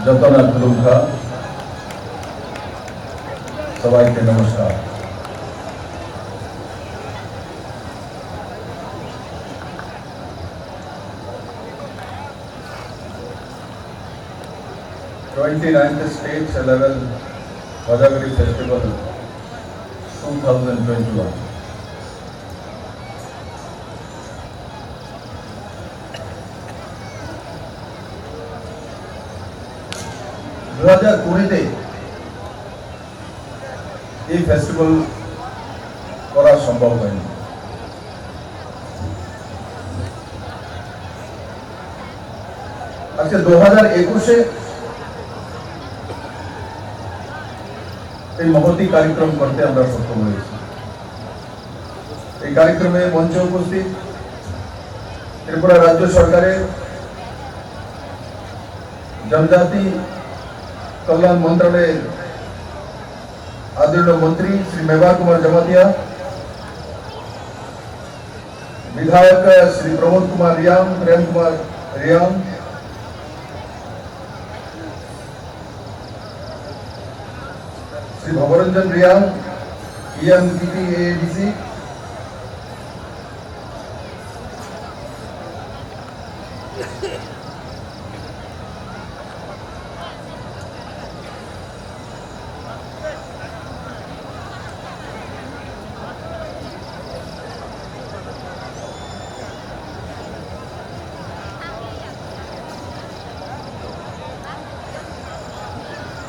যতনা গুরুখা সবাইকে নমস্কার। State level Bhadagari Festival 2021 2020 এই ফেস্টিভ্যাল করা সম্ভব হয়নি। আজকে 2021-এ এই মহতি কার্যক্রম করতে আমরা সক্ষম হয়েছি। এই কার্যক্রমে মঞ্চে উপস্থিত ত্রিপুরা রাজ্য সরকারের জনজাতি कल्याण मंत्रालय आदरणीय मंत्री श्री मेवा कुमार जमातिया, विधायक Shri Pramod Kumar Riyam, Prem Kumar Riyam, Shri Bhabaranjan Riyam, EMPP AADC,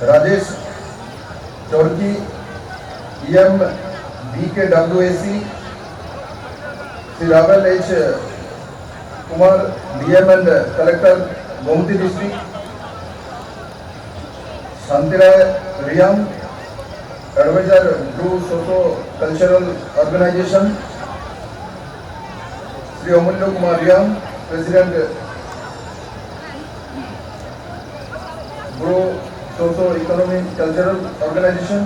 Rajesh Chourki, BKWAC, Shri Rawal H Kumar, DM and collector Gomati district, Shantiray Riyam, adviser Bru socio cultural organisation, Shri Amulya Kumar Riyam, president Bru socio economic cultural organisation,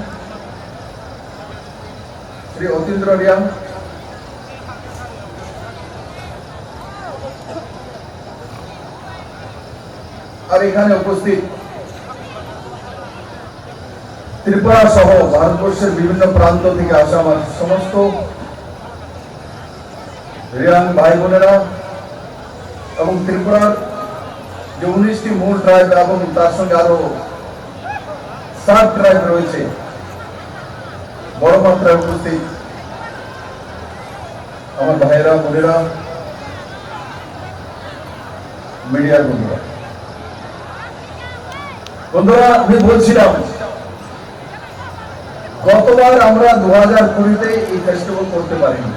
Shri Atindra Riyam, और এখানে উপস্থিত ত্রিপুরা সহ ভারতবর্ষের বিভিন্ন প্রান্ত থেকে আসা আমার সমস্ত রিয়াং ভাই বোনেরা এবং ত্রিপুরার যে 19টি মূল ট্রাইব এবং তার সঙ্গে আরো 7 ট্রাইব রয়েছে বড় মাত্রায় উপস্থিত আমার ভাইয়েরা বোনেরা, মিডিয়ার বন্ধুরা, আমি বলছিলাম গতবার আমরা 2020-তে এই ফেস্টিভ্যাল করতে পারিনি।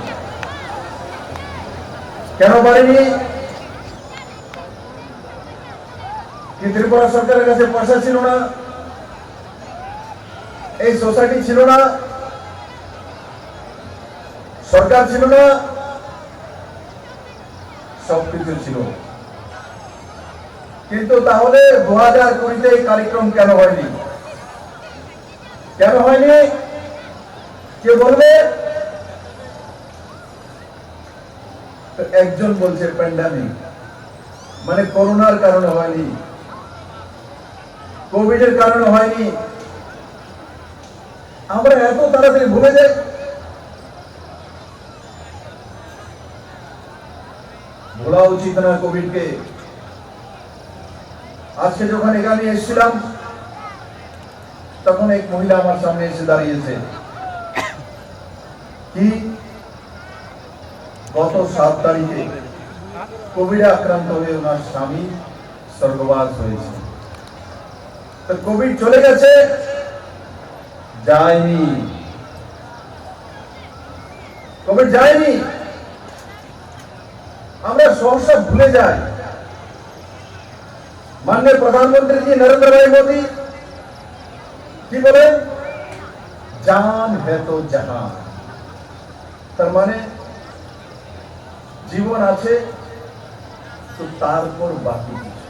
কেন পারিনি? কি ত্রিপুরা সরকারের কাছে পয়সা ছিল না, এই সোসাইটি ছিল না, সরকার ছিল না, সবকিছু ছিল। কিন্তু তাহলে 2020-তে এই কার্যক্রম কেন হয়নি? কেন হয়নি কে বলবে? তো একজন বলছে প্যান্ডামিক, মানে করোনার কারণে হয়নি, কোভিডের কারণে হয়নি। আমরা এত তাড়াতাড়ি ভুলে যাই। ভোলা উচিত না কোভিডকে। আজকে যখন এখানে এসেছিলাম তখন এক মহিলা আমার সামনে এসে দাঁড়িয়েছে, কি গত 7 তারিখে কোভিডে আক্রান্ত হয়ে ওনার স্বামী স্বর্গবাস হয়েছে। তো কোভিড চলে গেছে? যায়নি, কোভিড যায়নি। আমরা সহসা ভুলে যাই। माननीय प्रधानमंत्री जी नरेंद्र भाई मोदी কি বলেন? জান হে তো জাহান। তার মানে জীবন আছে তো তারপর বাকি কিছু,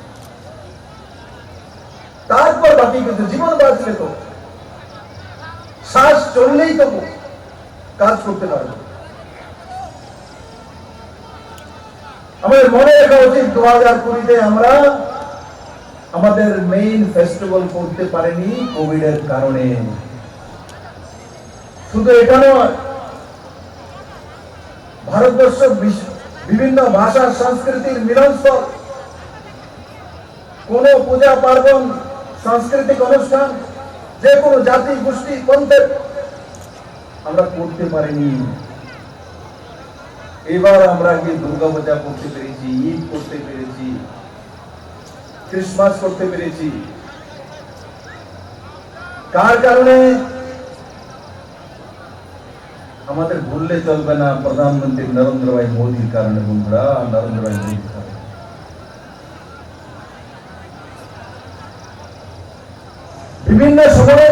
তারপর বাকি কিছু। জীবন বাঁচলে তো, শ্বাস চললেই তো কাজ করতে পারবে। আমাদের মনে রাখা উচিত 2020-তে আমরা আমাদের মেইন ফেস্টিভ্যাল করতে পারেনি কোভিড এর কারণে। শুধু এটা নয়, ভারতবর্ষ বিভিন্ন ভাষা সংস্কৃতির মিলনস্থল। কোন পূজা পার্বণ, সাংস্কৃতিক অনুষ্ঠান, যে কোনো জাতি গোষ্ঠী পন্থের আমরা করতে পারিনি। এবার আমরা গিয়ে দুর্গা পূজা করতে পেরেছি, ঈদ করতে পেরেছি, ক্রিসমাস করতে পেরেছি। কার কারণে? আমাদের ভুললে চলবে না, প্রধানমন্ত্রী নরেন্দ্র ভাই মোদীর কারণে। বন্ধুরা, নরেন্দ্র ভাই মোদীর কারণে। বিভিন্ন সময়ে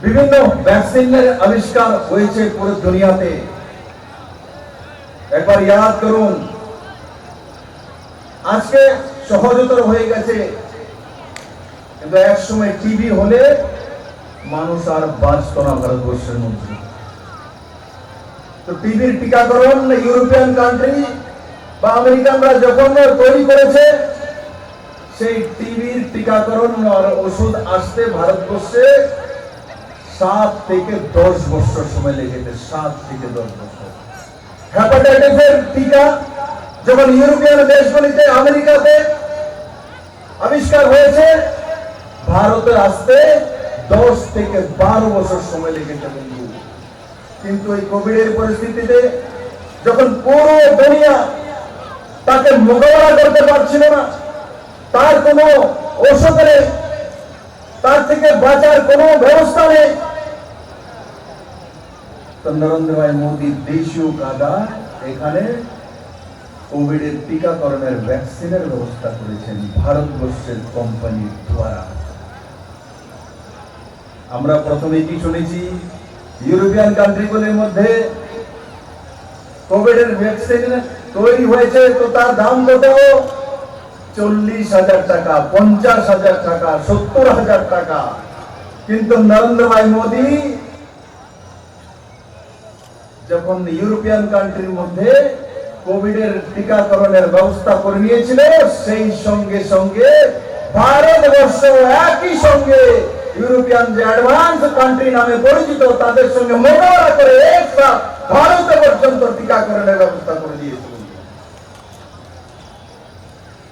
বিভিন্ন ভ্যাকসিনের আবিষ্কার হয়েছে পুরো দুনিয়াতে। একবার ইয়াদ করুন, আজকে সহজতর হয়ে গেছে, কিন্তু এক সময় টিবি হলে মানুষ আর বাঁচত না ভারতবর্ষের মধ্যে। তো টিবির টিকাকরণ ইউরোপিয়ান কান্ট্রি বা আমেরিকানরা যখন তৈরি করেছে, সেই টিবির টিকাকরণ আর ওষুধ আসতে ভারতবর্ষে 7 থেকে 10 বছর সময় লেগেছে। 7 থেকে 10 বছর। হেপাটাইটিসের টিকা যখন ইউরোপিয়ান দেশগুলিতে, আমেরিকাতে আবিষ্কার হয়েছে, ভারতে আসতে 10 থেকে 12 বছর সময় লেগেছে বন্ধু। কিন্তু এই কোভিড এর পরিস্থিতিতে যখন পুরো দুনিয়া তাকে মোকাবেলা করতে পারছিল না, তার কোনো ঔষধ নেই, তার থেকে বাঁচার কোনো ব্যবস্থা নেই, তো নরেন্দ্র ভাই মোদী দেশীয় কায়দায় এখানে কোভিড এর টিকাকরণের ভ্যাকসিনের ব্যবস্থা করেছেন ভারতবর্ষের কোম্পানির দ্বারা। আমরা প্রথমে কি শুনেছি? ইউরোপিয়ান কান্ট্রিগুলির মধ্যে কোভিড এর ভ্যাকসিন তৈরি হয়েছে, তো তার দাম কত? 40,000 টাকা, 50,000 টাকা, 70,000 টাকা। কিন্তু নরেন্দ্র ভাই মোদী যখন ইউরোপিয়ান কান্ট্রির মধ্যে কোভিড এর টিকাকরণের ব্যবস্থা করে নিয়েছিল, সেই সঙ্গে সঙ্গে ভারতবর্ষ একই সঙ্গে ইউরোপিয়ান যে অ্যাডভান্স কান্ট্রি নামে পরিচিত, তাদের সঙ্গে মোকাবেলা করে একসাথে ভারতে পর্যন্ত টিকাকরণের ব্যবস্থা করে দিয়েছিল।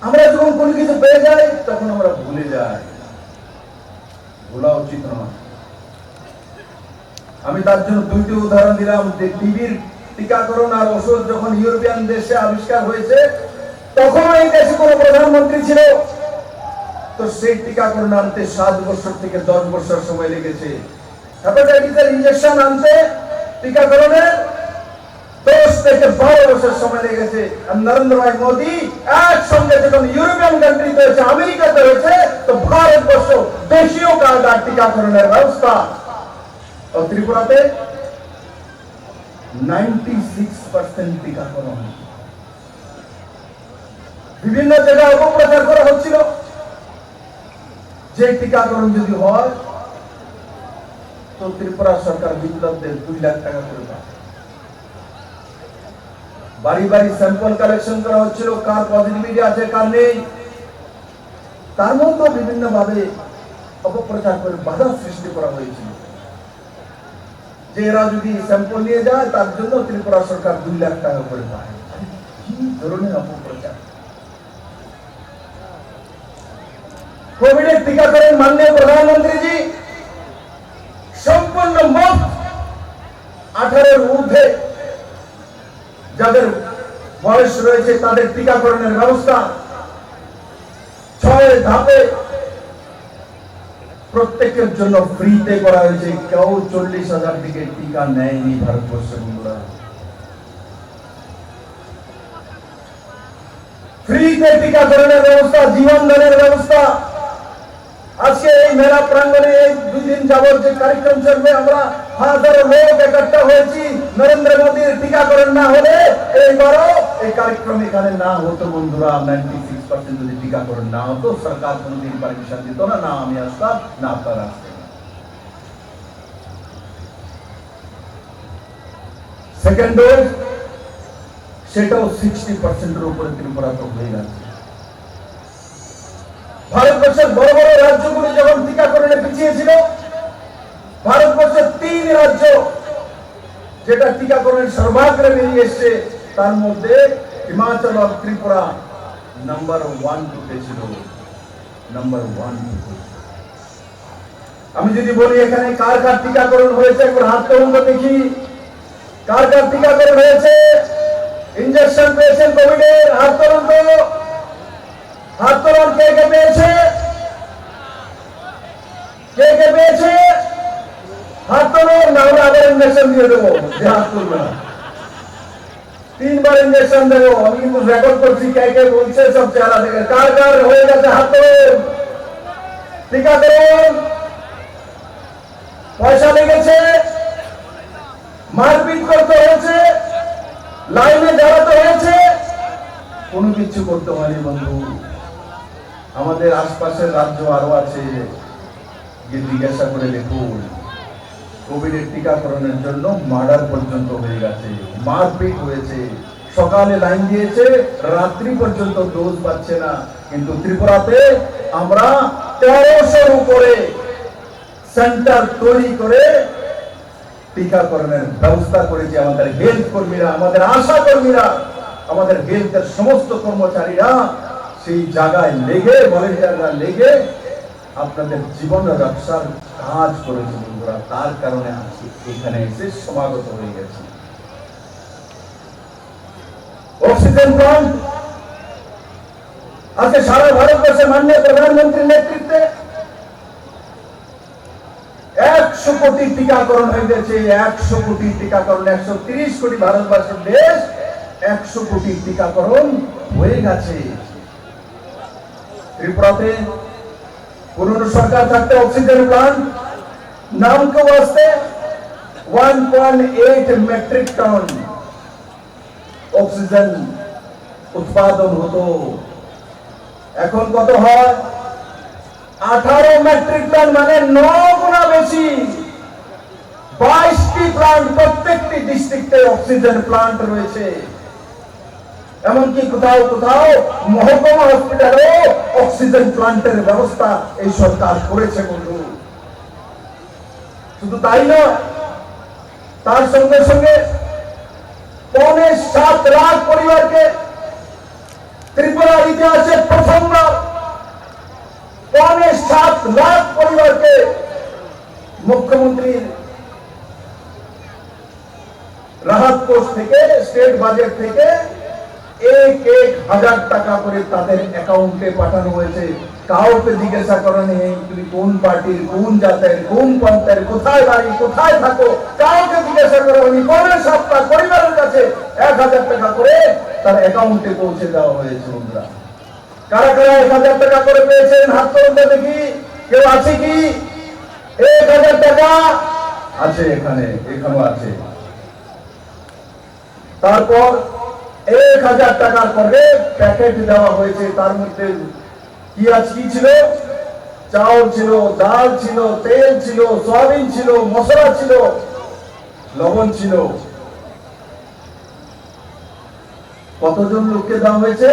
আমরা যখন কোনো কিছু পেয়ে যাই, তখন আমরা ভুলে যাই। ভোলা উচিত নয়। আমি তার জন্য 2টি উদাহরণ দিলাম যে টিবির টিকাকরণ আর ওষুধ যখন ইউরোপিয়ান দেশে আবিষ্কার হয়েছে, তখন এই দেশে কোনো প্রধানমন্ত্রী ছিল, তো সেই টিকাকরণ আনতে 7 বছর থেকে 10 বছর সময় লেগেছে। হেপাটাইটিসের ইনজেকশন আনতে টিকাকরণের 10 থেকে 12 বছর সময় লেগেছে। আর নরেন্দ্র ভাই মোদী একসঙ্গে যখন ইউরোপিয়ান কান্ট্রিতে হয়েছে, আমেরিকাতে হয়েছে, তো ভারতবর্ষ দেশীয় কায়দার টিকাকরণের ব্যবস্থা। और त्रिपुराते 96% টিকাকরণ। বিভিন্ন জায়গায় অপপ্রচার করা হচ্ছিল যে টিকাকরণ যদি হয় তো ত্রিপুরা সরকার বিপ্লবদের 2 লাখ টাকা করে পায়। বাড়ি বাড়ি স্যাম্পল কালেকশন করা হচ্ছিল, কার পজিটিভিটি আছে কার নেই, তার মধ্যে বিভিন্ন ভাবে অপপ্রচার করে বাধা সৃষ্টি করা হয়েছিল যে এরা যদি স্যাম্পল নিয়ে যায় তার জন্য ত্রিপুরা সরকার 2 লাখ টাকা করে পায়। কি ধরনের অপপ্রচার! কোভিড এর টিকাকরণ মাননীয় প্রধানমন্ত্রীজি সম্পূর্ণ মুফত, 18 এর ঊর্ধ্বে যাদের বয়স রয়েছে তাদের টিকাকরণের ব্যবস্থা 6 ধাপে প্রত্যেকের জন্য ফ্রিতে করা হয়েছে। কেউ 40,000 থেকে টিকা নেয়নি ভারতবর্ষের বন্ধুরা। ফ্রিতে টিকাকরণের ব্যবস্থা, জীবন দানের ব্যবস্থা। আজকে এই মেলা প্রাঙ্গণে এই 2 দিন যাবত যে কার্যক্রম চলবে, আমরা হাজারো লোক একত্র হয়েছি। নরেন্দ্র মোদীর টিকাকরণ না হলে এইবারও এই কার্যক্রম এখানে না হতো বন্ধুরা। 96% যদি টিকাকরণ না হতো, সরকার কোনোদিন পারমিশন দিত না, না আমি আসতাম, না আপনারা আসতেন। সেকেন্ড ডোজ সেটাও 60% এর উপরে ত্রিপুরা তো হয়ে গেছে। ভারতবর্ষের বড় বড় রাজ্যগুলি যখন টিকাকরণে পিছিয়ে ছিল, ভারতবর্ষের 3 রাজ্য যেটা টিকাকরণের সর্বাগ্রে বেরিয়ে এসছে, তার মধ্যে হিমাচল আর ত্রিপুরা নাম্বার 1 ছিল। নাম্বার 1। আমি যদি বলি এখানে কার কার টিকাকরণ হয়েছে, একবার হাত তুলুন তো দেখি। কার কার টিকাকরণ হয়েছে, ইনজেকশন পেয়েছেন কোভিডের? হাত তুলুন তো, হাত তুলুন। কে কে পেয়েছে, কে কে পেয়েছে? হাত তুলুন, না হলে আবার ইনজেকশন দিয়ে দেবো। যে হাত তুলবে না, 3 বার ইনজেকশন দেবো। আমি কিন্তু রেকর্ড করছি কে কে বলছে সব চেহারা থেকে। কার কার হয়ে গেছে হাত তুলুন। টিকাকরণ পয়সা লেগেছে, মারপিট করতে হয়েছে, লাইনে দাঁড়াতে হয়েছে, কোনো কিছু করতে হয়নি বন্ধু। আমাদের আশপাশের রাজ্য আরো আছে, গিয়ে জিজ্ঞাসা করে দেখুন, কোভিডের টিকাকরণের জন্য মার্ডার পর্যন্ত হয়ে গেছে, মারপিট হয়েছে, সকালে লাইন দিয়েছে, রাত্রি পর্যন্ত ডোজ পাচ্ছে না। কিন্তু ত্রিপুরাতে আমরা 1300 উপরে সেন্টার তৈরি করে টিকাকরণের ব্যবস্থা করেছি। আমাদের হেলথ কর্মীরা, আমাদের আশা কর্মীরা, আমাদের হেলথের সমস্ত কর্মচারীরা সেই জায়গায় লেগে, ভলেন্টিয়াররা লেগে আপনাদের জীবন রক্ষার কাজ করেছে বন্ধুরা। তার কারণে আজকে এখানে এসে সমাগত হয়ে গেছে। অক্সিজেন প্লান্ট আজকে সারা ভারতবর্ষে মাননীয় প্রধানমন্ত্রীর নেতৃত্বে 100 কোটি টিকাকরণ হয়ে গেছে। 100 কোটি টিকাকরণ, 130 কোটি ভারতবর্ষের দেশ, 100 কোটি টিকাকরণ হয়ে গেছে। ত্রিপুরাতে পুরনো সরকার থাকতে অক্সিজেন প্লান্ট নাম কেউ আসতে 1.8 মেট্রিক টন অক্সিজেন উৎপাদন হতো। এখন কত হয়? 18 মেট্রিক টন, মানে 9 গুণা বেশি। 22টি প্লান্ট, প্রত্যেকটি ডিস্ট্রিক্টে অক্সিজেন প্লান্ট রয়েছে। এমনকি কোথাও কোথাও মহকুমা হসপিটালে অক্সিজেন প্লান্টের ব্যবস্থা এই সরকার করেছে বন্ধু। শুধু তাই নয়, তার সঙ্গে সঙ্গে 7.25 লাখ পরিবারকে ত্রিপুরার ইতিহাসে প্রথমবার 7.25 লাখ পরিবারকে মুখ্যমন্ত্রীর রাহত কোষ থেকে, স্টেট বাজেট থেকে 1,000 টাকা করে তাদের অ্যাকাউন্টে পাঠানো হয়েছে। কাউকে জিজ্ঞাসা করেনি তুমি কোন পার্টির, কোন জাতের, কোন পন্থের, কোথায় বাড়ি, কোথায় থাকো, কাউকে জিজ্ঞাসা করা হয়নি। 7.5 পরিবারের কাছে 1,000 টাকা করে তার অ্যাকাউন্টে পৌঁছে দেওয়া হয়েছে বন্ধুরা। কারা কারা 1,000 টাকা করে পেয়েছেন? হাত তুলুন দেখি। কেউ আছে কি? 1,000 টাকা আছে এখানে, এখানেও আছে। তারপর 1,000 টাকার করে প্যাকেট দেওয়া হয়েছে। তার মধ্যে কি ছিল? চাউল ছিল, ডাল ছিল, তেল ছিল, সয়াবিন ছিল, মশলা ছিল, লবণ ছিল। কতজন লোককে দেওয়া হয়েছে?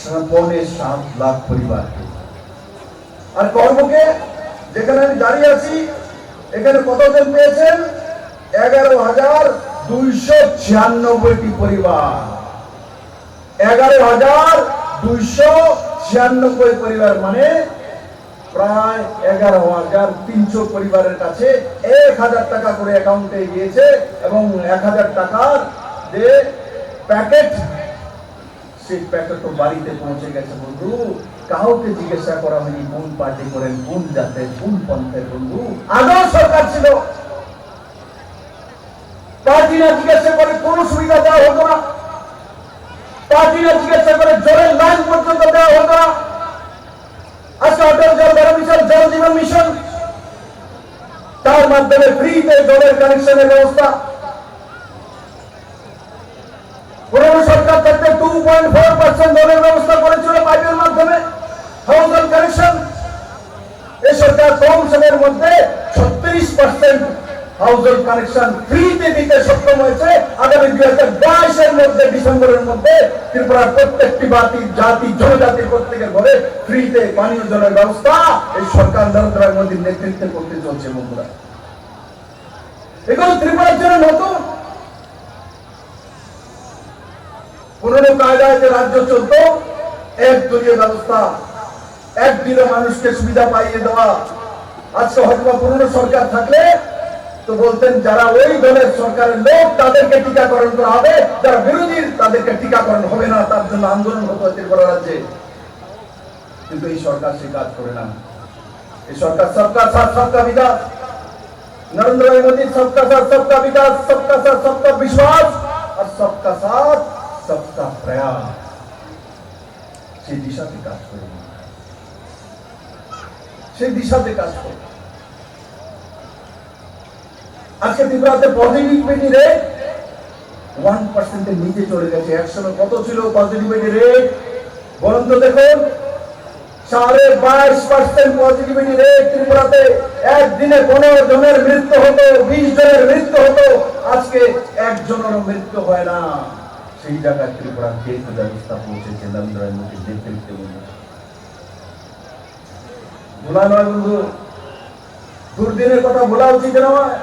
7.5 লাখ পরিবারকে। আর কর্মকে, যেখানে আমি দাঁড়িয়ে আছি, এখানে কতজন পেয়েছেন? 11,296টি পরিবার। 11,296 পরিবার, মানে প্রায় 11,300 পরিবারের কাছে 1,000 টাকা করে অ্যাকাউন্টে গিয়েছে। এবং 1,000 টাকার যে প্যাকেট, সেই প্যাকেট তো বাড়িতে পৌঁছে গেছে বন্ধু। কাউকে জিজ্ঞাসা করা হয়নি কোন পার্টি করেন, কোন জাতের, কোন পন্থের বন্ধু। আগেও সরকার ছিল, পার্টি না জিজ্ঞাসা করে কোন সুবিধা দেওয়া হতো না। পার্টি না জিজ্ঞাসা করে জলের লাইন পর্যন্ত দেওয়া হতো না। আজকে অটল জল মিশন, জল জীবন মিশন, তার মাধ্যমে ফ্রিতে জলের কানেকশনের ব্যবস্থা। পুরনো সরকার থাকতে 2.4% জলের ব্যবস্থা করেছিল পাইপের মাধ্যমে, হাউস হোল্ড কানেকশন। এই সরকার কম সময়ের মধ্যে 36% হাউস হোল্ড কানেকশন ফ্রিতে দিতে সক্ষম হয়েছে। আগামী 2022-এর মধ্যে, ডিসেম্বরের মধ্যে ত্রিপুরার প্রত্যেকটি জাতি জনজাতির প্রত্যেকের ঘরে ফ্রিতে পানীয় জলের ব্যবস্থা এই সরকার নরেন্দ্র মোদীর নেতৃত্বে করতে চলছে। বন্ধুরা, এগুলো ত্রিপুরার জন্য নতুন। পুরনো কায়দায় যে রাজ্য চলত, এক দলীয় ব্যবস্থা, একদিনে মানুষকে সুবিধা পাইয়ে দেওয়া। আজকে হয়তো পুরনো সরকার থাকলে তো বলতেন যারা ওই দলের সরকারের লোক তাদেরকে টিকাকরণ করা হবে, যারা বিরোধী তাদেরকে টিকাকরণ হবে না, তার জন্য আন্দোলন হতো ত্রিপুরা রাজ্যে। কিন্তু এই সরকার সে কাজ করে না। এই সরকার সবকা সাথ সবকা বিকাশ, নরেন্দ্র মোদী সবকা সাথ সবকা বিকাশ, সবকা সাথ সবকা বিশ্বাস আর সবকা সাথ সবকা প্রয়াস, সেই দিশাতে কাজ করে, সেই দিশাতে কাজ করে। আজকে ত্রিপুরাতে পজিটিভিটি রেট 1% নিচে চলে গেছে। একসময় কত ছিল পজিটিভিটি রেট বলুন তো দেখুন? 22.5% পজিটিভিটি রেট ত্রিপুরাতে। একদিনে 15 জনের মৃত্যু হতো, 20 জনের মৃত্যু হতো। আজকে একজনেরও মৃত্যু হয় না। সেই জায়গায় ত্রিপুরা কেস ব্যবস্থা পৌঁছেছে নরেন্দ্র মোদীর নেতৃত্বে। ভোলা নয় বন্ধু, দুর্দিনের কথা ভোলা উচিত নয়,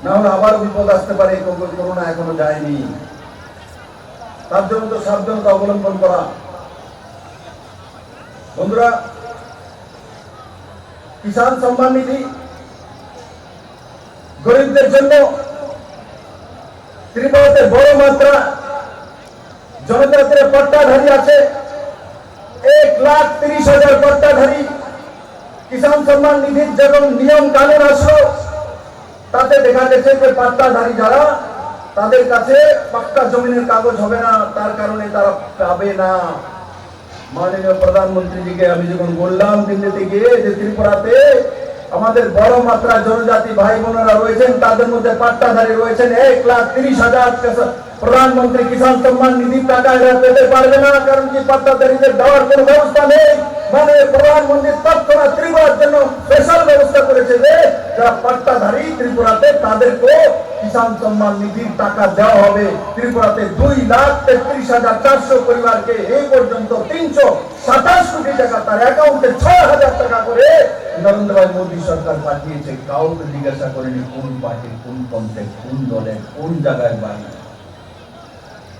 না হলে আবার বিপদ আসতে পারে। করোনা এখনো যায়নি, তার জন্য তো সাবধানতা অবলম্বন করা। বন্ধুরা, কিষাণ সম্মান নিধি গরিবদের জন্য ত্রিপুরাতে বড় মাত্রা জনজাতির পট্টাধারী আছে। 1,30,000 পট্টাধারী। কিষাণ সম্মান নিধির যখন নিয়ম কানুন আসলো, তাতে দেখা গেছে যে পাট্টাধারী যারা, তাদের কাছে পাক্কা জমিনের কাগজ হবে না, তার কারণে তারা পাবে না। মাননীয় প্রধানমন্ত্রীজিকে আমি যখন বললাম দিল্লিতে গিয়ে যে ত্রিপুরাতে আমাদের বড় মাত্রা জনজাতি ভাই বোনেরা রয়েছেন, তাদের মধ্যে পাট্টাধারী রয়েছেন 1,30,000, প্রধানমন্ত্রী কিষাণ সম্মান নিধির টাকা এরা পেতে পারবে না, কারণ কি পাট্টাধারীদের দেওয়ার কোনো ব্যবস্থা নেই। মানে প্রধানমন্ত্রী তৎক্ষণাৎ ত্রিপুরার জন্য স্পেশাল ব্যবস্থা করেছে যে যারা পাট্টাধারী ত্রিপুরাতে তাদেরকে কিষাণ সম্মান নিধির টাকা দেওয়া হবে। ত্রিপুরাতে 2,33,400 পরিবারকে এই পর্যন্ত 327 কোটি টাকা তার অ্যাকাউন্টে 6,000 টাকা করে নরেন্দ্র মোদী সরকার পাঠিয়েছে। কাউকে জিজ্ঞাসা করেনি কোন পার্টি, কোন পন্থে, কোন দলে, কোন জায়গায় বাড়ি।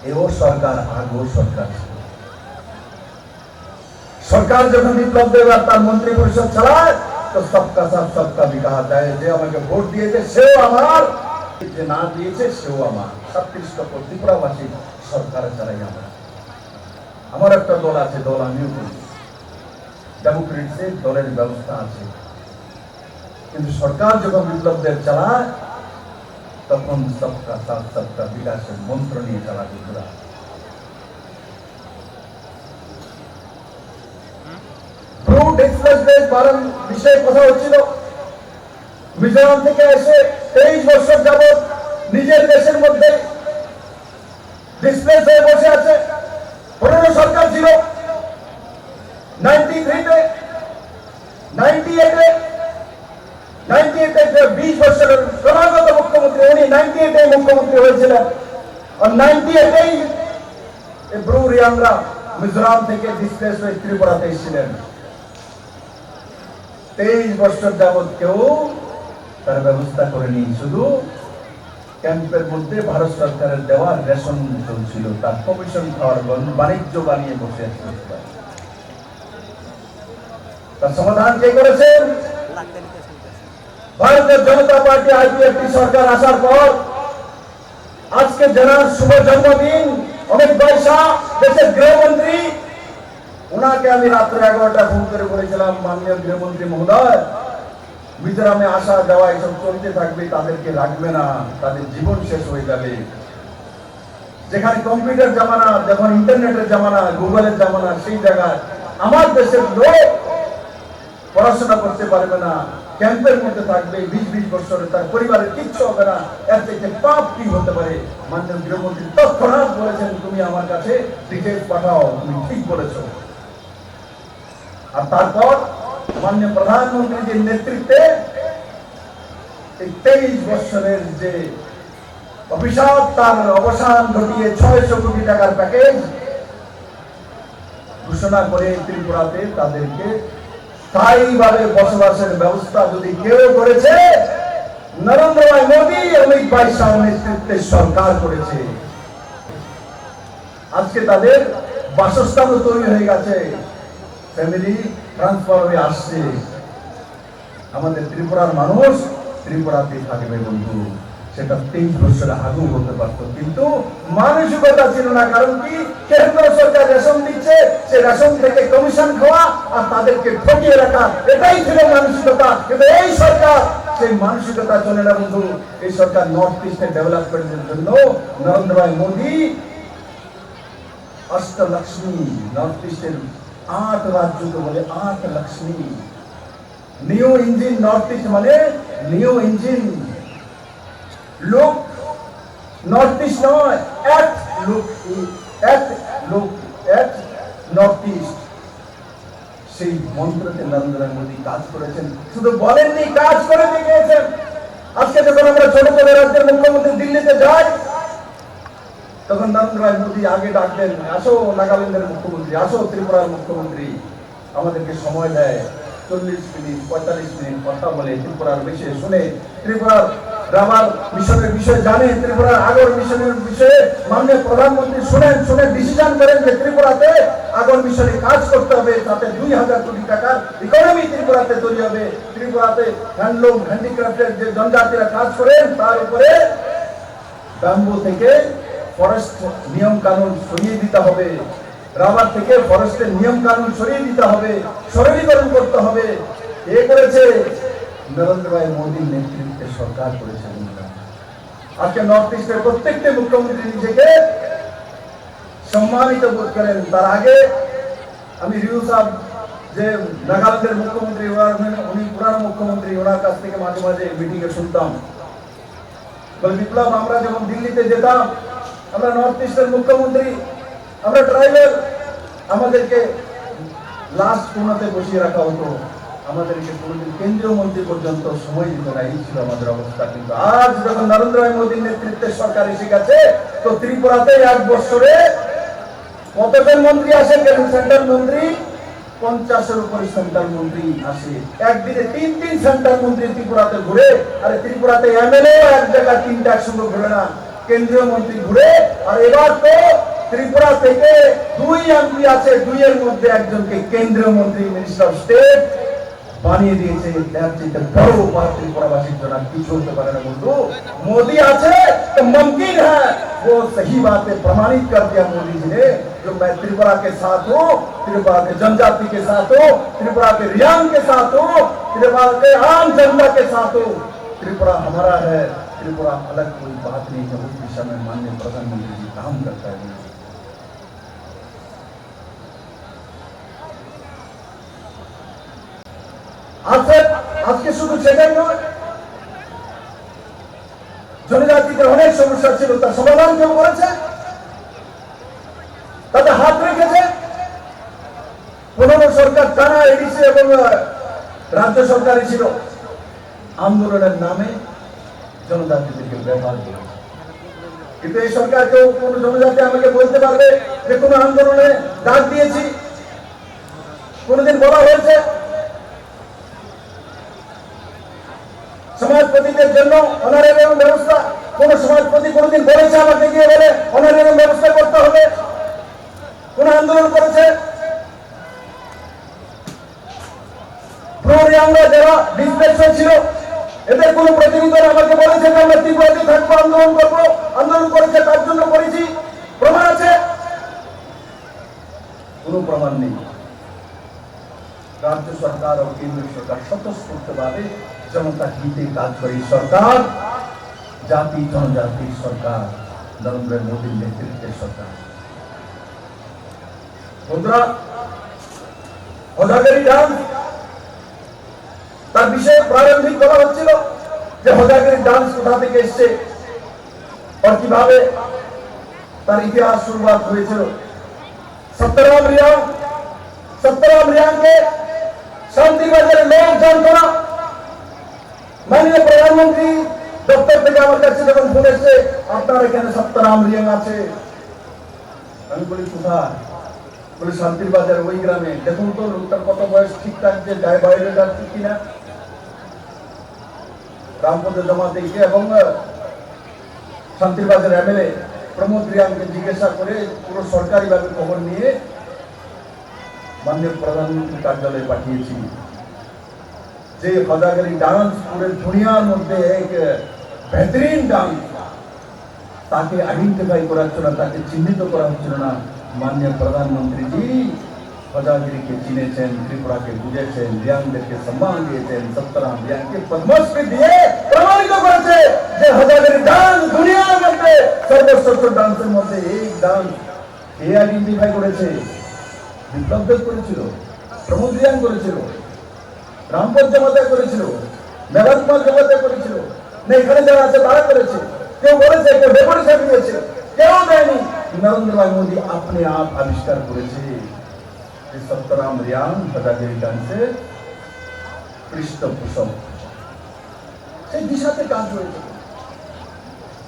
এও সরকার আগেও সরকার ছিল। সরকার যখন বিপ্লব দেবার তার মন্ত্রী পরিষদ চালায়, তো সবকা সাথ সবকা বিকাশ দেয়। যে আমাকে ভোট দিয়েছে সেও আমার, যে না দিয়েছে সেও আমার। 36 ত্রিপুরাবাসী সরকারে চালাই আমরা। আমার একটা দল আছে, দল আমিও করি, ডেমোক্রেটিক দলের ব্যবস্থা আছে। কিন্তু সরকার যখন বিপ্লবদের চালায় তখন সবকা সাথ সবকা বিকাশের মন্ত্র নিয়ে চালায়। ব্রুড এক্সপ্রেসওয়ে বিষয়ে কথা হচ্ছিল। মিজোরাম থেকে এসে 23 বছর যাবৎ নিজের দেশের মধ্যে ডিসপ্লেস হয়ে বসে আছে। পুরনো সরকার ছিল 93-তে, 98-এ 20 বছরের ক্রমাগত মুখ্যমন্ত্রী, উনি 98-এ মুখ্যমন্ত্রী হয়েছিলেন। আর 98-এই ব্রু রিয়াংরা মিজোরাম থেকে ডিসপ্লেস হয়ে ত্রিপুরাতে এসেছিলেন। 23 বছর যাবৎ কেউ তার ব্যবস্থা করেনি। শুধু ক্যাম্পের মধ্যে ভারত সরকারের দেওয়া রেশন চলছিল, তার কমিশন খাওয়ার বাণিজ্য বানিয়ে বসে আছে। তার সমাধান কে করেছেন? ভারতীয় জনতা পার্টি আইপিএফটি সরকার আসার পর আজকে জানার শুভ জন্মদিন অমিত ভাই শাহ, দেশের গৃহমন্ত্রী, ওনাকে আমি রাত্রে 11টা ফোন করে বলেছিলাম, মাননীয় গৃহমন্ত্রী মহোদয়, মিজোরামে আসা যাওয়া এসব চলতে থাকবে, তাদেরকে রাখবে না, তাদের জীবন শেষ হয়ে যাবে। যেখানে কম্পিউটার জামানা, যখন ইন্টারনেটের জামানা, গুগলের জামানা, সেই জায়গায় আমার দেশের লোক পড়াশোনা করতে পারবে না, ক্যাম্পের মধ্যে থাকবে 20 বছরে, তার পরিবারের কিচ্ছু হবে না। এর থেকে পাপ কি হতে পারে? মাননীয় গৃহমন্ত্রী তৎক্ষণাৎ বলেছেন, তুমি আমার কাছে ডিটেলস পাঠাও, তুমি ঠিক বলেছো। আর তারপর মাননীয় প্রধানমন্ত্রীর নেতৃত্বে এই 23 বছরের যে অভিশাপ তার অবসান ঘটিয়ে 600 কোটি টাকার প্যাকেজ ঘোষণা করে ত্রিপুরাতে তাদেরকে স্থায়ীভাবে বসবাসের ব্যবস্থা যদি কেউ করেছে, নরেন্দ্র ভাই মোদী অমিত ভাই শাহ নেতৃত্বে সরকার করেছে। আজকে তাদের বাসস্থান তৈরি হয়ে গেছে, ফ্যামিলি ট্রান্সফার হয়ে আসছে। আমাদের ত্রিপুরার মানুষ ত্রিপুরাতে থাকবে বন্ধু, সেটা 23 বছরে আগেও হতে পারত, কিন্তু মানসিকতা ছিল না। কারণ কি, কেন্দ্র সরকার রেশন দিচ্ছে, সে রেশন থেকে কমিশন খাওয়া আর তাদেরকে ঠকিয়ে রাখা, এটাই ছিল মানসিকতা। কিন্তু এই সরকার সেই মানসিকতা চলে না বন্ধু। এই সরকার নর্থ ইস্টের ডেভেলপমেন্টের জন্য নরেন্দ্র ভাই মোদী অষ্টলক্ষ্মী, নর্থ ইস্টের 8 রাজ্যকে বলে 8 Lakshmi. New engine north east মানে new engine. Look north east নয়, এট নর্থ ইস্ট। সেই মন্ত্রকে নরেন্দ্র মোদী কাজ করেছেন, শুধু বলেননি, কাজ করে দেখিয়েছেন। আজকে যখন আমরা ছোট ছোট রাজ্যের মুখ্যমন্ত্রী দিল্লিতে যাই, তখন নরেন্দ্র ভাই মোদী আগে ডাকলেন, আসো নাগাল্যান্ডের মুখ্যমন্ত্রী, আসো ত্রিপুরার মুখ্যমন্ত্রী। আমাদেরকে সময় দেয়, 40 মিনিট 45 মিনিট কথা বলে, ত্রিপুরার বিষয়ে শুনে, ত্রিপুরার রাবার মিশনের বিষয়ে জানে, ত্রিপুরার আগর মিশনের বিষয়ে মাননীয় প্রধানমন্ত্রী শুনে ডিসিশন করেন যে ত্রিপুরাতে আগর মিশনে কাজ করতে হবে, তাতে 2000 কোটি টাকার ইকোনমি ত্রিপুরাতে তৈরি হবে। ত্রিপুরাতে হ্যান্ডলুম হ্যান্ডিক্রাফটের যে জনজাতিরা কাজ করেন, তার উপরে ব্যাম্বু থেকে ফরেস্ট নিয়ম কানুন সরিয়ে দিতে হবে, রাবার থেকে ফরেস্টের নিয়ম কানুন সরিয়ে দিতে হবে, সরলীকরণ করতে হবে। এ করেছে নরেন্দ্র ভাই মোদীর নেতৃত্বে সরকার করেছে। আজকে নর্থ ইস্টের প্রত্যেকটি মুখ্যমন্ত্রী নিজেকে সম্মানিত বোধ করেন। তার আগে আমি রিউ সাহেব যে নাগাল্যান্ডের মুখ্যমন্ত্রী, উনি পুরানো মুখ্যমন্ত্রী, ওনার কাছ থেকে মাঝে মাঝে মিটিং এ শুনতাম, বলে বিপ্লব, আমরা যখন দিল্লিতে যেতাম, আমরা নর্থ ইস্টের মুখ্যমন্ত্রী, আমরা ট্রাইবাল, আমাদেরকে লাস্ট কোণাতে বসিয়ে রাখা হতো, আমাদেরকে কোনোদিন কেন্দ্রীয় মন্ত্রী পর্যন্ত সময় দিত না। এই ছিল আমাদের অবস্থা। কিন্তু আজ যখন নরেন্দ্র ভাই মোদীর নেতৃত্বে সরকার এসে গেছে, তো ত্রিপুরাতে 1 বছরে কতজন মন্ত্রী আসে? সেন্ট্রাল মন্ত্রী 50-এর উপরে সেন্ট্রাল মন্ত্রী আসে। একদিনে 3 সেন্ট্রাল মন্ত্রী ত্রিপুরাতে ঘুরে। আরে ত্রিপুরাতে এমএলএ এক জায়গায় 3টা একসঙ্গে ঘুরে না, কেন্দ্রীয় মন্ত্রী ঘুরে। আর এবার তো ত্রিপুরা থেকে 2 এমপি আছে, 2 এর মধ্যে একজনকে কেন্দ্রীয় মন্ত্রী, মিনিস্টার অফ স্টেট বানিয়ে দিয়েছে। বড় বাত ত্রিপুরাবাসীর জন্য কিছু হতে পারে না বন্ধু। मोदी আছে तो मुमकिन है, वो सही बातें प्रमाणित कर दिया मोदी जी ने। जो मैं त्रिपुरा के साथ हूँ, त्रिपुरा के जनजाति के साथ हूँ, त्रिपुरा के रियांग के साथ हूँ, त्रिपुरा के आम जनता के साथ हूँ। त्रिपुरा हमारा है, त्रिपुरा अलग कोई बात नहीं है। उस दिशा में माननीय प्रधानमंत्री जी काम करता है। আজকে শুধু সেটাই নয়, জনজাতিদের অনেক সমস্যা ছিল, তার সমাধান কেউ করেছে, তাতে হাত রেখেছে। 15 সরকার টানা এডিসি এবং রাজ্য সরকারই ছিল, আন্দোলনের নামে জনজাতিদেরকে ব্যবহার করে। কিন্তু এই সরকার কেউ কোন জনজাতি আমাকে বলতে পারবে যে কোন আন্দোলনে ডাক দিয়েছি? কোনদিন বলা হয়েছে? সমাজপতিদের জন্য অনারেবল ব্যবস্থা, কোন সমাজপতি কোনদিন বলেছে আমাকে গিয়ে বলে অনারেবল ব্যবস্থা করতে হবে? কোন আন্দোলন করেছে? আমরা যারা ডিসপ্লেসড ছিল, এদের কোন প্রতিনিধি আমাকে বলেছে যে আমরা ত্রিপুরাতে থাকবো, আন্দোলন করবো? আন্দোলন করেছে, তার জন্য করেছি, প্রমাণ আছে? কোন প্রমাণ নেই। রাজ্য সরকার ও কেন্দ্রীয় সরকার স্বতঃস্ফূর্তভাবে জনতা হিতে কাজ করে। সরকার জাতি জনজাতির সরকার, নরেন্দ্র মোদীর নেতৃত্বের সরকার। বন্ধুরা, হজাগরি ডান্স, তার বিষয়ে প্রারম্ভিক বলা হচ্ছিল যে হজাগরি ডান্স কোথা থেকে এসছে আর কিভাবে তার ইতিহাস শুরুয়াত হয়েছিল। সত্তরাম রিয়াংকে শান্তিবাজারের লোক জানতো না, মাননীয় প্রধানমন্ত্রী দপ্তর থেকে আমার কাছে যখন ফোন এসছে, আপনার এখানে সত্তরাম রিয়াং আছে, আমি বলি কোথায়? বলে শান্তির বাজার, ওই গ্রামে। দেখুন তো লোকটার কত বয়স, ঠিকঠাক যে গায়ে বাইরে যাচ্ছে কিনা। রামপদে জমা দিয়েছে এবং শান্তির বাজার এমএলএ প্রমোদ রিয়াংকে জিজ্ঞাসা করে পুরো সরকারি ভাবে খবর নিয়ে মাননীয় প্রধানমন্ত্রী কার্যালয়ে পাঠিয়েছি যে হজাগরি ডান্স পুরো দুনিয়ার মধ্যে এক বেহতরিন ডান্স, তাকে আইডেন্টিফাই করার জন্য, তাকে চিহ্নিত করা হচ্ছিল না। মাননীয় প্রধানমন্ত্রীজি হজাগিরিকে চিনেছেন, ত্রিপুরাকে বুঝেছেন, রিয়াংদেরকে সম্মান দিয়েছেন, সত্তরাম রিয়াংকে পদ্মশ্রী দিয়ে প্রমাণিত করেছে যে হজাগিরি ডান্স দুনিয়ার মধ্যে সর্বশ্রেষ্ঠ ডান্সের মধ্যে এই ডান্স কে আইডেন্টিফাই করেছে? বিপ্লব দেব করেছিল, প্রমোদ রিয়াং করেছিল, রামপদ জমাদার করেছিল, মেঘাত কুমার জমাদার করেছিল, না এখানে যারা আছে তারা করেছে। কেউ বলেছে, কেউ ডেপুটেশন দিয়েছে, কেউ দেয়নি। নরেন্দ্র ভাই মোদী আপনি আপ আবিষ্কার করেছে যে সত্তরাম রিয়াং হজাগিরি ডান্সের পৃষ্ঠপোষক, সেই দিশাতে কাজ হয়েছে।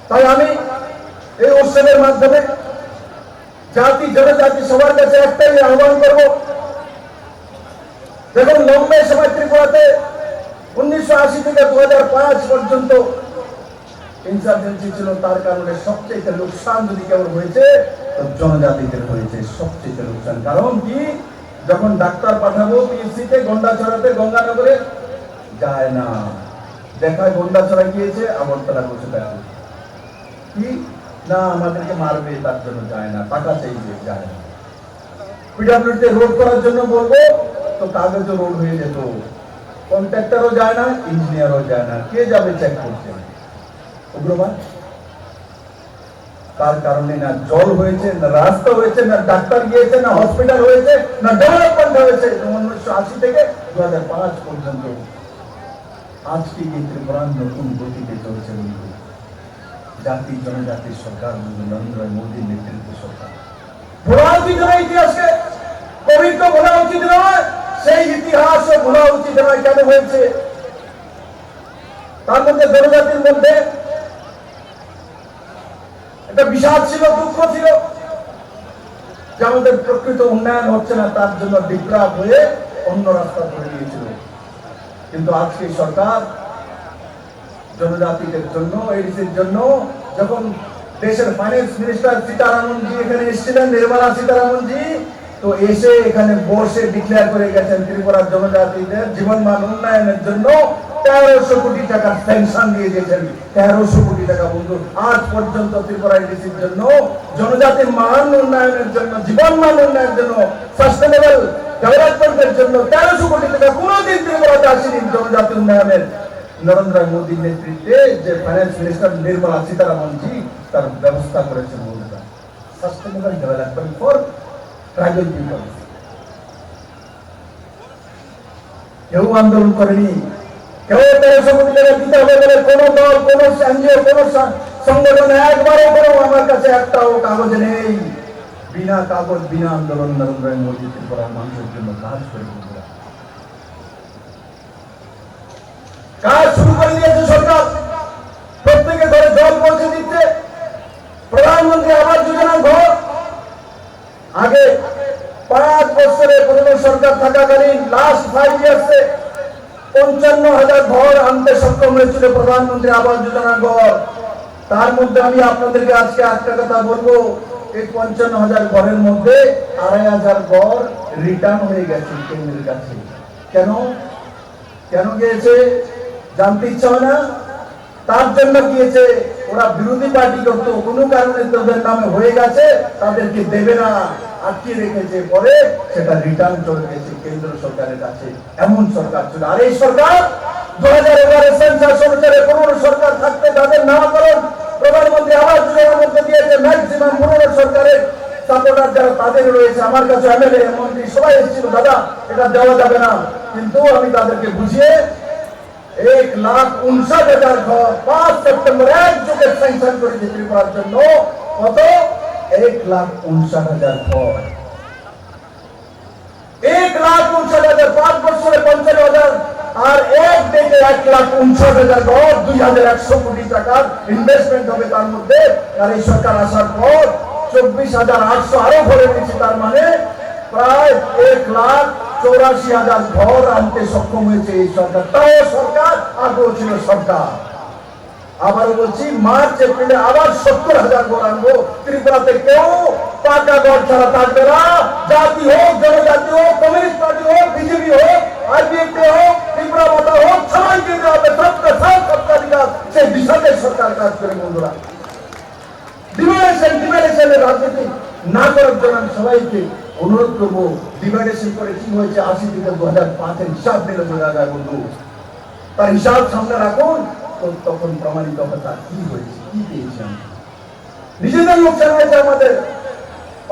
তাই আমি এই উৎসবের মাধ্যমে জাতি জনজাতি সবার কাছে একটাই আহ্বান করব, দেখুন লম্বে সময় ত্রিপুরাতে 1980 থেকে 2005 পর্যন্ত ইনসার্জেন্সি ছিল, তার কারণে সবচেয়ে লোকসান যদি কেবল হয়েছে তো জনজাতিদের হয়েছে সবচেয়ে লোকসান। কারণ কি, যখন ডাক্তার পাঠাবো পিএসসিতে গন্ডাছড়াতে, গঙ্গানগরে যায় না, দেখায় গন্ডাছড়া গিয়েছে, আগরতলা বসে থাকে, কি না আমাদেরকে মারবে তার জন্য যায় না, টাকা চাইবে যায় না। পিডব্লিউডিতে রোড করার জন্য বলবো তো কাগজে রোড হয়ে যেত, কন্ট্রাক্টরও যায় না, ইঞ্জিনিয়ারও যায় না, কে যাবে চেক করতে? উগ্রবাদ। তার কারণে না জল হয়েছে, না রাস্তা হয়েছে, না ডাক্তার গিয়েছে, না হসপিটাল হয়েছে, না ডেভেলপমেন্ট হয়েছে 1980 থেকে 2005 পর্যন্ত। আজকে এই ত্রিপুরা নতুন গতিতে চলছে বন্ধু, জাতি জনজাতির সরকার, নরেন্দ্র মোদীর নেতৃত্ব সরকার। ভোলা উচিত নয় ইতিহাসকে, কোভিড তো ভোলা উচিত নয়, সেই ইতিহাসও ভোলা উচিত নয়। কেন হয়েছে? তার মধ্যে জনজাতির মধ্যে একটা বিষাদ ছিল, দুঃখ ছিল যে আমাদের প্রকৃত উন্নয়ন হচ্ছে না, তার জন্য বিপ্লব হয়ে অন্য রাস্তা ধরে নিয়েছিল। কিন্তু আজকে সরকার জনজাতিদের জন্য, এডিসির জন্য, যখন দেশের ফাইন্যান্স মিনিস্টার সীতারামনজি এখানে এসেছিলেন, নির্মলা সীতারামনজি, তো এসে এখানে বসে ডিক্লেয়ার করে গেছেন ত্রিপুরার জনজাতিদের জীবনমান উন্নয়নের জন্য 1300 কোটি টাকা স্যাংশন দিয়ে দিয়েছেন। 1300 কোটি টাকা বন্ধু, আজ পর্যন্ত ত্রিপুরা এডিসির জন্য, জনজাতির মান উন্নয়নের জন্য, জীবনমান উন্নয়নের জন্য, সাস্টেনেবল ডেভেলপমেন্টের জন্য 1300 কোটি টাকা কোনোদিন ত্রিপুরাতে আসেনি। জনজাতি উন্নয়নের নরেন্দ্র মোদীর নেতৃত্বে যে ফাইন্যান্স মিনিস্টার নির্মলা সীতারামনজি তার ব্যবস্থা করেছেন বন্ধুরা, sustainable development for tribal people. কেউ আন্দোলন করেনি, কেউ 1300 কোটি টাকা দিতে হবে বলে কোন দল, কোন এনজিও, কোন সংগঠন একবারও কোনো আমার কাছে একটাও কাগজ নেই। বিনা কাগজ, বিনা আন্দোলন নরেন্দ্র মোদী ত্রিপুরার মানুষের জন্য কাজ করে বন্ধুরা, কাজ শুরু করে দিয়েছে সরকার। প্রত্যেকের ঘরে জল পৌঁছে দিচ্ছে, প্রধানমন্ত্রী আবাস যোজনা ঘর আগে 5 বছরে পুরনো সরকার থাকাকালীন লাস্ট 5 ইয়ার্সে 55,000 ঘর আনতে সক্ষম হয়েছিল প্রধানমন্ত্রী আবাস যোজনা ঘর। তার মধ্যে আমি আপনাদেরকে আজকে একটা কথা বলবো, এই 55,000 ঘরের মধ্যে 2,500 ঘর রিটার্ন হয়ে গেছে কেন্দ্রের কাছে। কেন কেন গিয়েছে জানতে ইচ্ছা হয় না? তার জন্য গিয়েছে, ওরা বিরোধী পার্টি করতো, কোনো কারণে তাদের নামে হয়ে গেছে, তাদেরকে দেবে না, আটকে রেখেছে, পরে সেটা রিটার্ন চলে গেছে কেন্দ্র সরকারের কাছে। এমন সরকার ছিল। আর এই সরকার 2011 সেন্সাস অনুসারে 15 সরকার থাকতে তাদের নামকরণ প্রধানমন্ত্রী আবাস যোজনার মধ্যে দিয়েছে। ম্যাক্সিমাম 15 সরকারের সাপোর্টার যারা তাদের রয়েছে, আমার কাছে এমএলএ মন্ত্রী সবাই এসেছিল, দাদা এটা দেওয়া যাবে না, কিন্তু আমি তাদেরকে বুঝিয়ে 1,59,000 ঘর 5 সেপ্টেম্বর একযোগে স্যাংশন করেছে ত্রিপুরার জন্য। কত? 1,59,000 ঘর। 1,59,000 5 বছরে 55,000 আর এক ডেকে 1,59,000 ঘর 2,100 কোটি টাকার ইনভেস্টমেন্ট হবে তার মধ্যে। আর এই সরকার আসার পর 24,800 আরো ভরে দিয়েছে, তার মানে প্রায় 1,84,000 ঘর আনতে সক্ষম হয়েছে এই সরকার। তাও সরকার আগ্রহ ছিল সরকার। আবারও বলছি, মার্চ এপ্রিলে আবার 70,000 ঘর আনবো। ত্রিপুরাতে কেউ পাকা ঘর ছাড়া থাকবে না। জাতি হোক, জনজাতি হোক, কমিউনিস্ট পার্টি হোক, বিজেপি হোক, আইপিএফটি হোক, ত্রিপুরা মাতা হোক, সবাইকে দেওয়া হবে সবকা সাথ সবকা বিকাশ। সেই বিষয়ে সরকার কাজ করে বন্ধুরা। ডিভাইডেশনের রাজনীতি না করার জন্য আমি সবাইকে অনুরোধ করবো। ডিভাইডেশন করে কি হয়েছে 80 থেকে 2005-এর হিসাব নিলে বোঝা যায় বন্ধু। তার হিসাব সামনে রাখুন, তখন প্রমাণিত হবে তার কি হয়েছে, কি পেয়েছে। নিজেদের লোকসান হয়েছে আমাদের,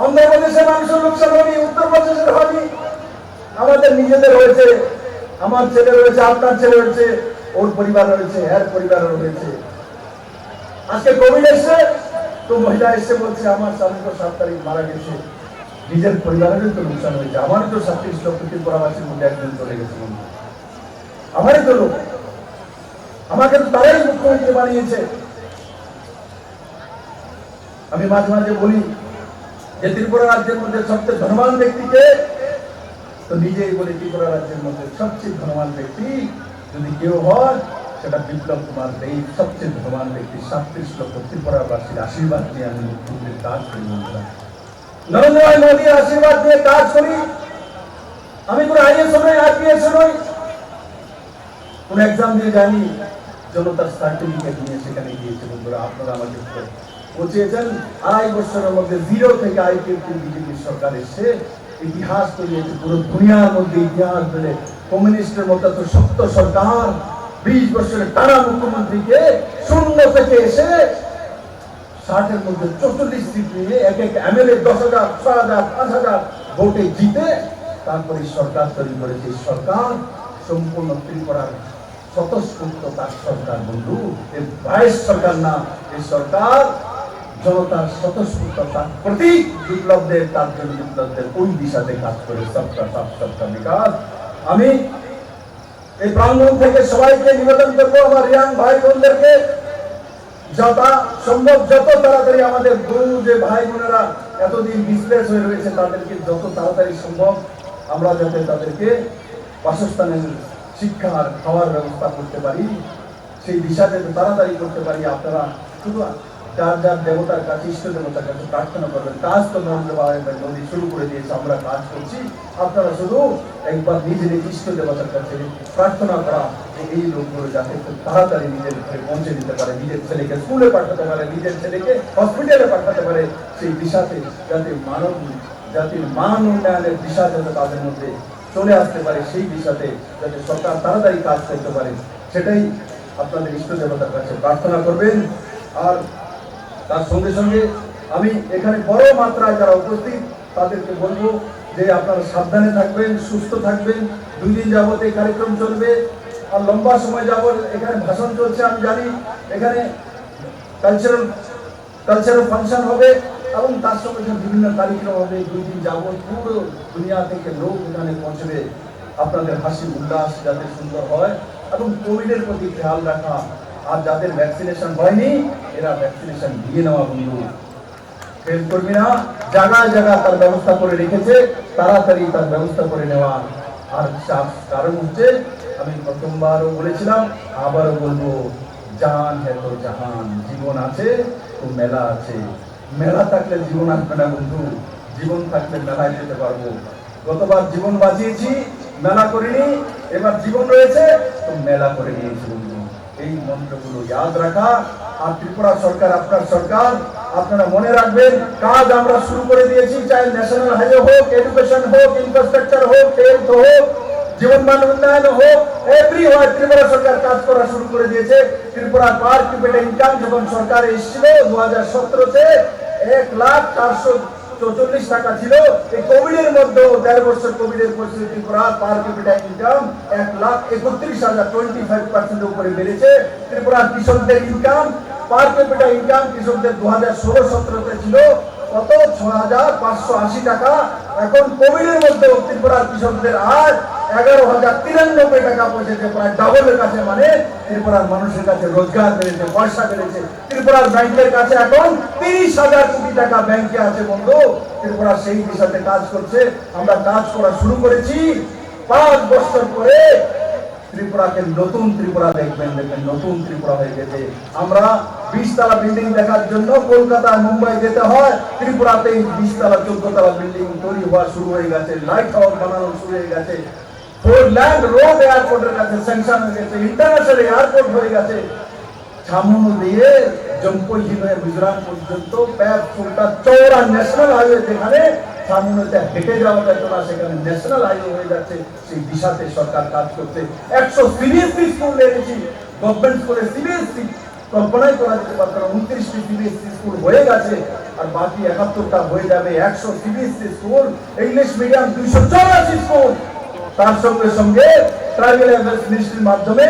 অন্ধ্রপ্রদেশের মানুষের লোকসান হয়নি, উত্তরপ্রদেশের হয়নি, আমাদের নিজেদের হয়েছে। আমার ছেলে রয়েছে, আপনার ছেলে রয়েছে, ওর পরিবার রয়েছে, এর পরিবারের রয়েছে। আজকে কোভিড এসছে তো মহিলা এসে বলছে আমার স্বামী তো 7 তারিখ মারা গেছে, নিজের পরিবারেরও তো লোকসান হয়েছে। আমারই তো 37 লক্ষ ত্রিপুরাবাসীর মধ্যে একজন চলে গেছে, আমারই তো লোক, আমাকে তো তারাই মুখ্যমন্ত্রী বানিয়েছে। আমি মাঝে মাঝে বলি যে ত্রিপুরা রাজ্যের মধ্যে সবচেয়ে ধনবান ব্যক্তিকে, তো নিজেই বলি ত্রিপুরা রাজ্যের মধ্যে সবচেয়ে ধনবান ব্যক্তি যদি কেউ হয় সেটা বিপ্লব কুমার দেব। সবচেয়ে ধনবান ব্যক্তি, 37 লক্ষ ত্রিপুরাবাসীর আশীর্বাদ নিয়ে আমি মুখ্যমন্ত্রীর কাজ করি। নরেন্দ্র ভাই মোদীর আশীর্বাদ নিয়ে কাজ করি। আমি কোনো আইএস নই, আইপিএস নই, কোন এক্সাম দিয়ে যায়নি, জনতার সার্টিফিকেট নিয়ে সেখানে গিয়েছে বন্ধুরা। আপনারা আমাকে পৌঁছেছেন 2.5 বছরের মধ্যে জিরো থেকে আইপিএফটি বিজেপি সরকার এসে ইতিহাস তৈরি হয়েছে পুরো দুনিয়ার মধ্যে। ইতিহাস ধরে কমিউনিস্টের মতো তো শক্ত সরকার 20 বছরের টানা মুখ্যমন্ত্রীকে শূন্য থেকে এসে 60-এর মধ্যে 44 সিট নিয়ে এক এক এমএলএ 10,000, 6,000, 5,000 ভোটে জিতে তারপরে সরকার তৈরি করেছে। সরকার সম্পূর্ণ ত্রিপুরার স্বতঃস্ফূর্ত তার সরকার বন্ধু। এর ভাইস সরকার না, এই সরকার জনতার স্বতঃস্ফূর্ত তার প্রতীক। বিপ্লবদের, তার জন্য বিপ্লবদের ওই দিশাতে কাজ করে সবকা সাথ সবকা বিকাশ। আমি এই প্রাঙ্গণ থেকে সবাইকে নিবেদন করবো, আমার ইয়াং ভাই বোনদেরকে যত সম্ভব যত তাড়াতাড়ি আমাদের গুরু যে ভাই বোনেরা এতদিন ডিসপ্লেস হয়ে রয়েছে তাদেরকে যত তাড়াতাড়ি সম্ভব আমরা যাতে তাদেরকে বাসস্থানের, শিক্ষার, খাওয়ার ব্যবস্থা করতে পারি, সেই দিশা যাতে তাড়াতাড়ি করতে পারি। আপনারা শুধু যার যার দেবতার কাছে, ইষ্ট দেবতার কাছে প্রার্থনা করবেন। কাজ তো নরেন্দ্র ভাই মোদী শুরু করে দিয়েছে, আমরা কাজ করছি। আপনারা শুধু একবার নিজের ইষ্ট দেবতার কাছে প্রার্থনা করা যে এই লোকগুলো যাতে খুব তাড়াতাড়ি নিজের ঘরে পৌঁছে দিতে পারে, নিজের ছেলেকে স্কুলে পাঠাতে পারে, নিজের ছেলেকে হসপিটালে পাঠাতে পারে। সেই দিশাতে যাতে মানব জাতির মান উন্নয়নের দিশা যাতে তাদের মধ্যে চলে আসতে পারে, সেই দিশাতে যাতে সরকার তাড়াতাড়ি কাজ করতে পারে, সেটাই আপনাদের ইষ্ট দেবতার কাছে প্রার্থনা করবেন। আর তার সঙ্গে সঙ্গে আমি এখানে বড় মাত্রায় যারা উপস্থিত তাদেরকে বলবো যে আপনারা সাবধানে থাকবেন, সুস্থ থাকবেন। 2 দিন যাবত এই কার্যক্রম চলবে, আর লম্বা সময় যাবত এখানে ভাষণ চলছে। আমি জানি এখানে কালচারাল ফাংশন হবে এবং তার সঙ্গে বিভিন্ন কার্যক্রম হবে। 2 দিন যাবত পুরো দুনিয়া থেকে লোক এখানে পৌঁছবে। আপনাদের হাসি উল্লাস যাতে সুন্দর হয় এবং কোভিডের প্রতি খেয়াল রাখা। আর যাদের ভ্যাকসিনেশন হয়নি এরা ভ্যাকসিনেশন দিয়ে নেওয়া বন্ধু। ফেল করবি না, জায়গায় জায়গায় তার ব্যবস্থা করে রেখেছে, তাড়াতাড়ি তার ব্যবস্থা করে নেওয়া। আর কারণ হচ্ছে আমি প্রথমবারও বলেছিলাম, আবারও বলবো, জান হে তো জাহান, জীবন আছে তো মেলা আছে। মেলা থাকলে জীবন আসবে না বন্ধু, জীবন থাকলে মেলায় যেতে পারবো। গতবার জীবন বাঁচিয়েছি, মেলা করিনি, এবার জীবন রয়েছে তো মেলা করে নিয়েছি বন্ধু। এই মন্ত্রগুলো ইয়াদ রাখা। আর ত্রিপুরা সরকার আপনার সরকার, আপনারা মনে রাখবেন কাজ আমরা শুরু করে দিয়েছি, চাই ন্যাশনাল হাইওয়ে হোক, এডুকেশন হোক, ইনফ্রাস্ট্রাকচার হোক, হেলথ হোক, জীবন মান উন্নয়ন হোক, এভরিওয়ার ত্রিপুরা সরকার কাজ করা শুরু করে দিয়েছে। ত্রিপুরা পার ক্যাপিটা ইনকাম যখন সরকার এসেছিল 2017-তে 1,444 টাকা ছিল। এই কোভিডের মধ্যে 13 বছর কোভিডের পরিস্থিতি ত্রিপুরা পার ক্যাপিটা ইনকাম 1,31,000, 25% উপরে বেড়েছে। ত্রিপুরা কৃষকদের ইনকাম, পার ক্যাপিটা ইনকাম কৃষকদের 2016-17-তে ছিল কত 6,580 টাকা। এখন কোভিডের মধ্যে ত্রিপুরার কৃষকদের আজ 11,093 টাকা পৌঁছেছে, প্রায় ডাবলের কাছে। মানে ত্রিপুরার মানুষের কাছে রোজগার বেড়েছে, পয়সা বেড়েছে। ত্রিপুরার ব্যাংকের কাছে এখন 30,000 কোটি টাকা ব্যাংকে আছে বন্ধু। ত্রিপুরা সেই দিশাতে কাজ করছে। আমরা কাজ করা শুরু করেছি। 5 বছর পরে ত্রিপুরাকে নতুন ত্রিপুরা দেখবেন, নতুন ত্রিপুরা হয়ে গেছে। আমরা 20 তলা বিল্ডিং দেখার জন্য কলকাতা মুম্বাই যেতে হয়, ত্রিপুরাতে 20 তলা 14 তলা বিল্ডিং তৈরি হওয়া শুরু হয়ে গেছে, লাইট হাউস বানানো শুরু হয়ে গেছে, 4 ল্যান্ড রোড এয়ারপোর্টের কাছে স্যাংশন হয়ে গেছে, ইন্টারন্যাশনাল এয়ারপোর্ট হয়ে গেছে। ছামুনু দিয়ে জম্পই হয়ে মিজোরাম পর্যন্ত ফুলটা চৌড়া ন্যাশনাল হাইওয়ে, যেখানে ছামুনুতে হেঁটে যাওয়া যেত না সেখানে ন্যাশনাল হাইওয়ে হয়ে যাচ্ছে। সেই দিশাতে সরকার কাজ করছে। 100 সিবিএসসি স্কুল এনেছি, গভর্নমেন্ট স্কুলে সিবিএসসি কল্পনাই করা যেতে পারত না। 29টি সিবিএসসি স্কুল হয়ে গেছে, আর বাকি 71টা হয়ে যাবে। 100 CBSE school, English medium 284 school. তার সঙ্গে সঙ্গে ট্রাইবাল অ্যাফেয়ার্স মিনিস্ট্রির মাধ্যমে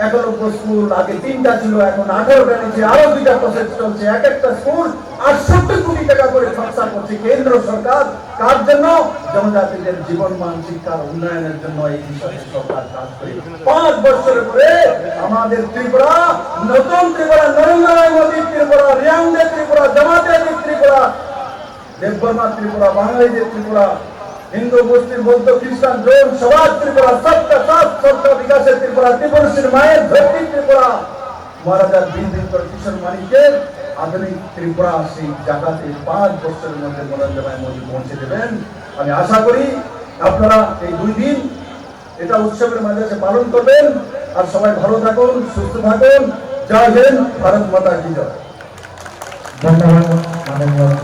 91 স্কুল, আগে 3টা ছিল, এখন 18টা নিচে, আরো 2টা প্রসেস চলছে। এক একটা স্কুল 68 কোটি টাকা করে খরচা করছে কেন্দ্র সরকার। কার জন্য? জনজাতিদের জীবনমান শিক্ষার উন্নয়নের জন্য এই বিষয়ে সরকার কাজ করে। 5 বছরের পরে আমাদের ত্রিপুরা, নতুন ত্রিপুরা, নরেন্দ্র মোদী ত্রিপুরা, রিয়াংদে ত্রিপুরা, জামাতিয়াতি ত্রিপুরা, দেববর্মা ত্রিপুরা, বাঙালিদের ত্রিপুরা, হিন্দু, মুসলিম, বৌদ্ধ, খ্রিস্টান, জৈন, সবার ত্রিপুরা, সবটা সাত, সবটা বিকাশের ত্রিপুরা, ত্রিপুরুষের মায়ের ধরতি ত্রিপুরা, মহারাজার বীর কিশোর মানিকের আধুনিক ত্রিপুরা, সেই জায়গাতে 5 বছরের মধ্যে নরেন্দ্র মোদী পৌঁছে দেবেন। আমি আশা করি আপনারা এই 2 দিন এটা উৎসবের মাঝে পালন করবেন। আর সবাই ভালো থাকুন, সুস্থ থাকুন। জয় হিন্দ, ভারত মাতা কি জয়। ধন্যবাদ।